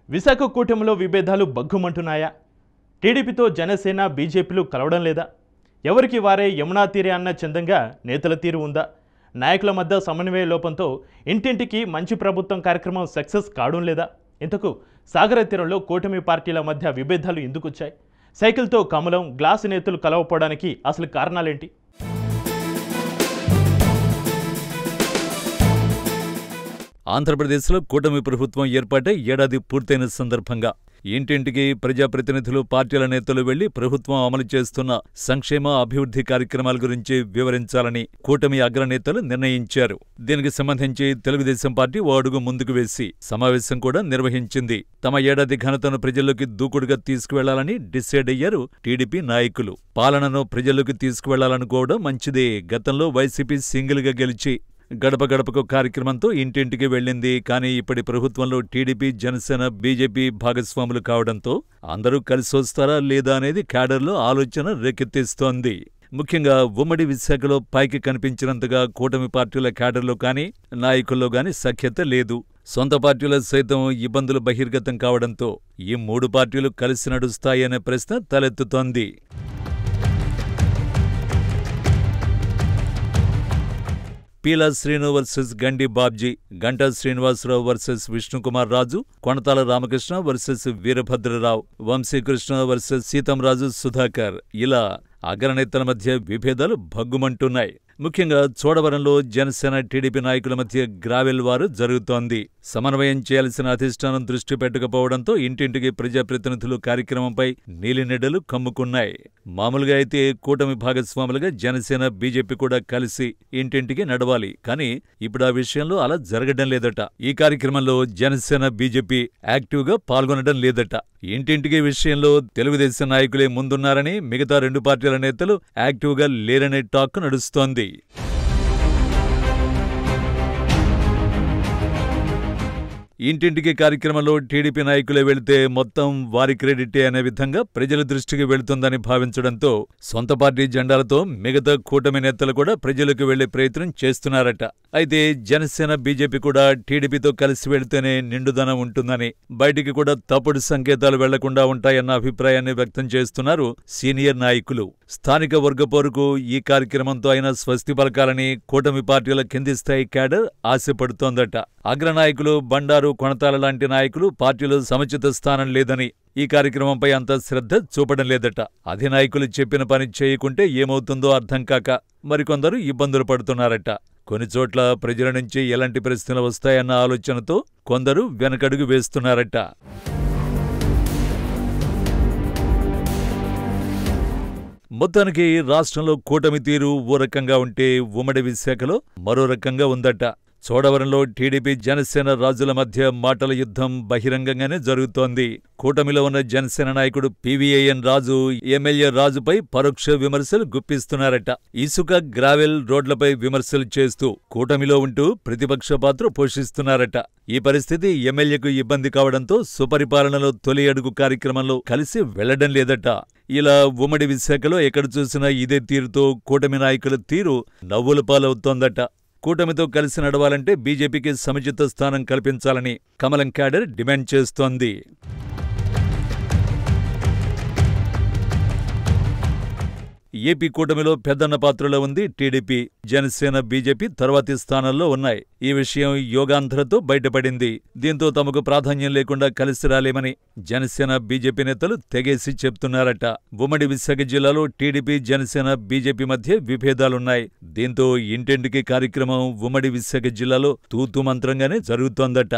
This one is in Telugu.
విశాఖ కూటమిలో విభేదాలు బగ్గుమంటున్నాయా? టీడీపీతో జనసేన బీజేపీలు కలవడం లేదా? ఎవరికి వారే యమునా తీరే అన్న చందంగా నేతల తీరు ఉందా? నాయకుల మధ్య సమన్వయ లోపంతో ఇంటింటికి మంచి ప్రభుత్వం కార్యక్రమం సక్సెస్ కావడం లేదా? ఇంతకు సాగర తీరంలో కూటమి పార్టీల మధ్య విభేదాలు ఎందుకు వచ్చాయి? సైకిల్తో కమలం గ్లాసు నేతలు కలవపోవడానికి అసలు కారణాలేంటి? ఆంధ్రప్రదేశ్లో కూటమి ప్రభుత్వం ఏర్పాటై ఏడాది పూర్తయిన సందర్భంగా ఇంటింటికి ప్రజాప్రతినిధులు, పార్టీల నేతలు వెళ్లి ప్రభుత్వం అమలు చేస్తున్న సంక్షేమ, అభివృద్ధి కార్యక్రమాల గురించి వివరించాలని కూటమి అగ్రనేతలు నిర్ణయించారు. దీనికి సంబంధించి తెలుగుదేశం పార్టీ ఓ అడుగు ముందుకు వేసి సమావేశం కూడా నిర్వహించింది. తమ ఏడాది ఘనతను ప్రజల్లోకి దూకుడుగా తీసుకువెళ్లాలని డిసైడ్ అయ్యారు టీడీపీ నాయకులు. పాలనను ప్రజల్లోకి తీసుకువెళ్లాలనుకోవడం మంచిదే. గతంలో వైసీపీ సింగిల్గా గెలిచి గడప గడపకు కార్యక్రమంతో ఇంటింటికి వెళ్ళింది. కానీ ఇప్పటి ప్రభుత్వంలో టీడీపీ, జనసేన, బీజేపీ భాగస్వాములు కావడంతో అందరూ కలిసొస్తారా లేదా అనేది క్యాడర్లో ఆలోచన రేకెత్తిస్తోంది. ముఖ్యంగా ఉమ్మడి విశాఖలో పైకి కనిపించినంతగా కూటమి పార్టీల క్యాడర్లో కానీ, నాయకుల్లో కానీ సఖ్యత లేదు. సొంత పార్టీలో సైతం ఇబ్బందులు బహిర్గతం కావడంతో ఈ మూడు పార్టీలు కలిసి నడుస్తాయనే ప్రశ్న తలెత్తుతోంది. పీలా శ్రీను వర్సెస్ గండి Babji, Ganta Srinivasarao versus Vishnukumar Raju, Konathala Ramakrishna versus Veerabhadrarao, Vamsikrishna versus Seethamraju Sudhakar, ఇలా అగ్రనేతల మధ్య విభేదాలు భగ్గుమంటున్నాయి. ముఖ్యంగా చోడవరంలో జనసేన, టీడీపీ నాయకుల మధ్య గ్రావెల్ వారు జరుగుతోంది. సమన్వయం చేయాల్సిన అధిష్టానం దృష్టి పెట్టకపోవడంతో ఇంటింటికి ప్రజాప్రతినిధులు కార్యక్రమంపై నీలినెడ్డలు కమ్ముకున్నాయి. మామూలుగా అయితే కూటమి భాగస్వాములుగా జనసేన, బీజేపీ కూడా కలిసి ఇంటింటికి నడవాలి. కానీ ఇప్పుడు ఆ విషయంలో అలా జరగడం లేదట. ఈ కార్యక్రమంలో జనసేన, బీజేపీ యాక్టివ్గా పాల్గొనడం లేదట. ఇంటింటికి విషయంలో తెలుగుదేశం నాయకులే ముందున్నారని, మిగతా రెండు పార్టీల నేతలు యాక్టివ్గా లేరనే టాక్ నడుస్తోంది. ఇంటింటికి కార్యక్రమంలో టీడీపీ నాయకులే వెళితే మొత్తం వారి క్రెడిటే అనే విధంగా ప్రజల దృష్టికి వెళుతుందని భావించడంతో సొంత పార్టీ జెండాలతో మిగతా కూటమి నేతలు కూడా ప్రజలకు వెళ్లే ప్రయత్నం చేస్తున్నారట. అయితే జనసేన, బీజేపీ కూడా టీడీపీతో కలిసి వెళితేనే నిండుదనం ఉంటుందని, బయటికి కూడా తప్పుడు సంకేతాలు వెళ్లకుండా ఉంటాయన్న అభిప్రాయాన్ని వ్యక్తం చేస్తున్నారు సీనియర్ నాయకులు. స్థానిక వర్గ పోరుకు ఈ కార్యక్రమంతో అయినా స్వస్తి పలకాలని కూటమి పార్టీల కింది స్థాయి క్యాడర్ ఆశపడుతోందట. అగ్రనాయకులు బండారు, కొణతాల లాంటి నాయకులు పార్టీలో సముచిత స్థానం లేదని, ఈ కార్యక్రమంపై అంత శ్రద్ధ చూపడం లేదట. అధినాయకులు చెప్పిన పని చేయకుంటే ఏమవుతుందో అర్థం కాక మరికొందరు ఇబ్బందులు పడుతున్నారట. కొన్ని చోట్ల ప్రజల నుంచి ఎలాంటి ప్రశ్నలు వస్తాయన్న ఆలోచనతో కొందరు వెనకడుగు వేస్తున్నారట. మొత్తానికి రాష్ట్రంలో కూటమి తీరు ఓ రకంగా ఉంటే ఉమ్మడి విశాఖలో మరో రకంగా ఉందట. చోడవరంలో టీడీపీ, జనసేన రాజుల మధ్య మాటల యుద్ధం బహిరంగంగానే జరుగుతోంది. కూటమిలో ఉన్న జనసేన నాయకుడు పీవీఐఎన్ రాజు ఎమ్మెల్యే రాజుపై పరోక్ష విమర్శలు గుప్పిస్తున్నారట. ఇసుక, గ్రావెల్ రోడ్లపై విమర్శలు చేస్తూ కూటమిలో ఉంటూ ప్రతిపక్ష పాత్ర పోషిస్తున్నారట. ఈ పరిస్థితి ఎమ్మెల్యేకు ఇబ్బంది కావడంతో సుపరిపాలనలో తొలి అడుగు కార్యక్రమంలో కలిసి వెళ్లడం లేదట. ఇలా ఉమ్మడి విశాఖలో ఎక్కడ చూసినా ఇదే తీరుతో కూటమి నాయకుల తీరు నవ్వుల పాలవుతోందట. కూటమితో కలిసి నడవాలంటే బీజేపీకి సముచిత స్థానం కల్పించాలని కమలం క్యాడర్ డిమాండ్ చేస్తోంది. ఏపీ కూటమిలో పెద్దన్న పాత్రలో ఉంది టీడీపీ. జనసేన, బీజేపీ తర్వాతి స్థానాల్లో ఉన్నాయి. ఈ విషయం యోగాంధ్రతో బయటపడింది. దీంతో తమకు ప్రాధాన్యం లేకుండా కలిసి రాలేమని జనసేన, బీజేపీ నేతలు తెగేసి చెప్తున్నారట. ఉమ్మడి విశాఖ జిల్లాలో టీడీపీ, జనసేన, బీజేపీ మధ్య విభేదాలున్నాయి. దీంతో ఇంటింటికి కార్యక్రమం ఉమ్మడి విశాఖ జిల్లాలో తూతు మంత్రంగానే జరుగుతోందట.